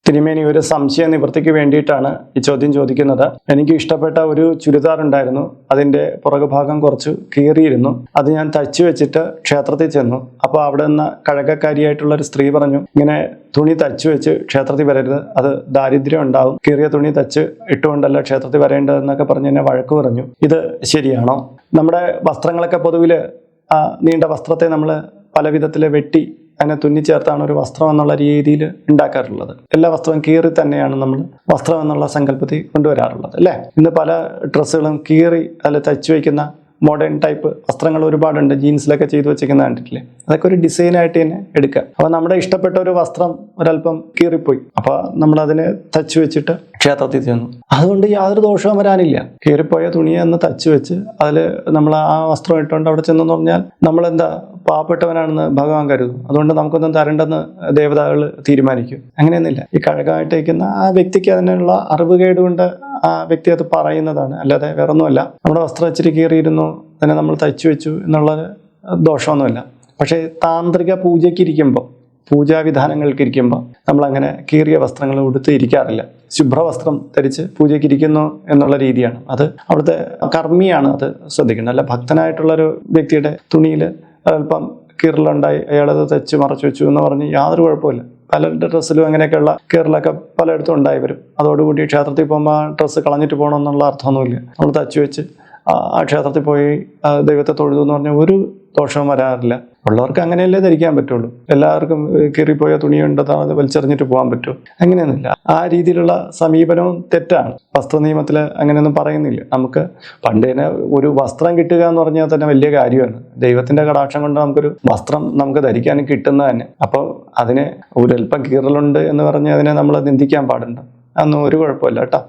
തിരുമേനി, ഒരു സംശയ നിവൃത്തിക്ക് വേണ്ടിയിട്ടാണ് ഈ ചോദ്യം ചോദിക്കുന്നത്. എനിക്ക് ഇഷ്ടപ്പെട്ട ഒരു ചുരിദാർ ഉണ്ടായിരുന്നു. അതിൻ്റെ പുറകുഭാഗം കുറച്ച് കീറിയിരുന്നു. അത് ഞാൻ തയ്ച്ചു വെച്ചിട്ട് ക്ഷേത്രത്തിൽ ചെന്നു. അപ്പോൾ അവിടെ നിന്ന് കഴകക്കാരിയായിട്ടുള്ള ഒരു സ്ത്രീ പറഞ്ഞു, ഇങ്ങനെ തുണി തയ്ച്ചു വെച്ച് ക്ഷേത്രത്തിൽ വരരുത്, അത് ദാരിദ്ര്യം ഉണ്ടാവും, കീറിയ തുണി തയ്ച്ച് ഇട്ടുകൊണ്ടല്ല ക്ഷേത്രത്തിൽ വരേണ്ടതെന്നൊക്കെ പറഞ്ഞ് എന്നെ വഴക്ക് പറഞ്ഞു. ഇത് ശരിയാണോ? നമ്മുടെ വസ്ത്രങ്ങളൊക്കെ പൊതുവിൽ നീണ്ട വസ്ത്രത്തെ നമ്മൾ പല വിധത്തിൽ വെട്ടി അതിനെ തുന്നിച്ചേർത്താണ് ഒരു വസ്ത്രം എന്നുള്ള രീതിയിൽ ഉണ്ടാക്കാറുള്ളത്. എല്ലാ വസ്ത്രവും കീറി തന്നെയാണ് നമ്മൾ വസ്ത്രം എന്നുള്ള സങ്കല്പത്തിൽ കൊണ്ടുവരാറുള്ളത്, അല്ലേ? ഇന്ന് പല ഡ്രസ്സുകളും കീറി അതിൽ തയ്ച്ചു വയ്ക്കുന്ന മോഡേൺ ടൈപ്പ് വസ്ത്രങ്ങൾ ഒരുപാടുണ്ട്. ജീൻസിലൊക്കെ ചെയ്തു വെച്ചിരിക്കുന്ന കണ്ടിട്ടില്ലേ? അതൊക്കെ ഒരു ഡിസൈനായിട്ട് തന്നെ എടുക്കുക. അപ്പോൾ നമ്മുടെ ഇഷ്ടപ്പെട്ട ഒരു വസ്ത്രം ഒരല്പം കീറിപ്പോയി, അപ്പോൾ നമ്മളതിനെ തയ്ച്ചു വെച്ചിട്ട് ക്ഷേത്രത്തിൽ ചെന്നു. അതുകൊണ്ട് യാതൊരു ദോഷവും വരാനില്ല. കീറിപ്പോയ തുണിയെ ഒന്ന് തയ്ച്ചു വെച്ച് അതിൽ നമ്മൾ ആ വസ്ത്രം ഇട്ടുകൊണ്ട് അവിടെ ചെന്നെന്ന് പറഞ്ഞാൽ നമ്മളെന്താ പാവപ്പെട്ടവനാണെന്ന് ഭഗവാൻ കരുതും. അതുകൊണ്ട് നമുക്കൊന്നും തരണ്ടെന്ന് ദേവതകൾ തീരുമാനിക്കും. അങ്ങനെയൊന്നുമില്ല. ഈ കഴകായിട്ടേക്കുന്ന ആ വ്യക്തിക്ക് അതിനുള്ള അറിവ് കേടുകൊണ്ട് ആ വ്യക്തി അത് പറയുന്നതാണ്, അല്ലാതെ വേറൊന്നുമല്ല. നമ്മുടെ വസ്ത്രം ഇച്ചിരി കീറിയിരുന്നു, അതിനെ നമ്മൾ തയ്ച്ചു വെച്ചു എന്നുള്ള ദോഷമൊന്നുമില്ല. പക്ഷേ താന്ത്രിക പൂജയ്ക്കിരിക്കുമ്പോൾ, പൂജാവിധാനങ്ങൾക്കിരിക്കുമ്പോൾ നമ്മളങ്ങനെ കീറിയ വസ്ത്രങ്ങൾ ഉടുത്ത് ഇരിക്കാറില്ല. ശുഭ്രവസ്ത്രം ധരിച്ച് പൂജയ്ക്കിരിക്കുന്നു എന്നുള്ള രീതിയാണ്. അത് അവിടുത്തെ കർമ്മിയാണ് അത് ശ്രദ്ധിക്കുന്നത്. അല്ല ഭക്തനായിട്ടുള്ളൊരു വ്യക്തിയുടെ തുണിയിൽ അല്പം കീറലുണ്ടായി, അയാളത് തെച്ച് മറച്ചു വെച്ചു എന്ന് പറഞ്ഞ് യാതൊരു കുഴപ്പമില്ല. പലരുടെ ഡ്രസ്സിലും അങ്ങനെയൊക്കെയുള്ള കീറലൊക്കെ പലയിടത്തും ഉണ്ടായി വരും. അതോടുകൂടി ക്ഷേത്രത്തിൽ പോകുമ്പോൾ ആ ഡ്രസ്സ് കളഞ്ഞിട്ട് പോകണം എന്നുള്ള അർത്ഥമൊന്നുമില്ല. നമ്മൾ തച്ചു വെച്ച് ആ ക്ഷേത്രത്തിൽ പോയി ദൈവത്തെ തൊഴുതു എന്ന് പറഞ്ഞാൽ ഒരു ദോഷവും വരാറില്ല. ഉള്ളവർക്ക് അങ്ങനെയല്ലേ ധരിക്കാൻ പറ്റുള്ളൂ. എല്ലാവർക്കും കീറിപ്പോയ തുണിയുണ്ടെന്ന് അത് വലിച്ചെറിഞ്ഞിട്ട് പോകാൻ പറ്റുമോ? അങ്ങനെയൊന്നുമില്ല. ആ രീതിയിലുള്ള സമീപനവും തെറ്റാണ്. വസ്ത്ര നിയമത്തിൽ അങ്ങനെയൊന്നും പറയുന്നില്ല. നമുക്ക് പണ്ട് തന്നെ ഒരു വസ്ത്രം കിട്ടുക എന്ന് പറഞ്ഞാൽ തന്നെ വലിയ കാര്യമാണ്. ദൈവത്തിന്റെ കടാക്ഷം കൊണ്ട് നമുക്കൊരു വസ്ത്രം നമുക്ക് ധരിക്കാൻ കിട്ടുന്നത് തന്നെ. അപ്പോൾ അതിന് ഒരല്പം കീറലുണ്ട് എന്ന് പറഞ്ഞ് അതിനെ നമ്മൾ നിന്ദിക്കാൻ പാടുണ്ട്. അതൊന്നും ഒരു കുഴപ്പമില്ല കേട്ടോ.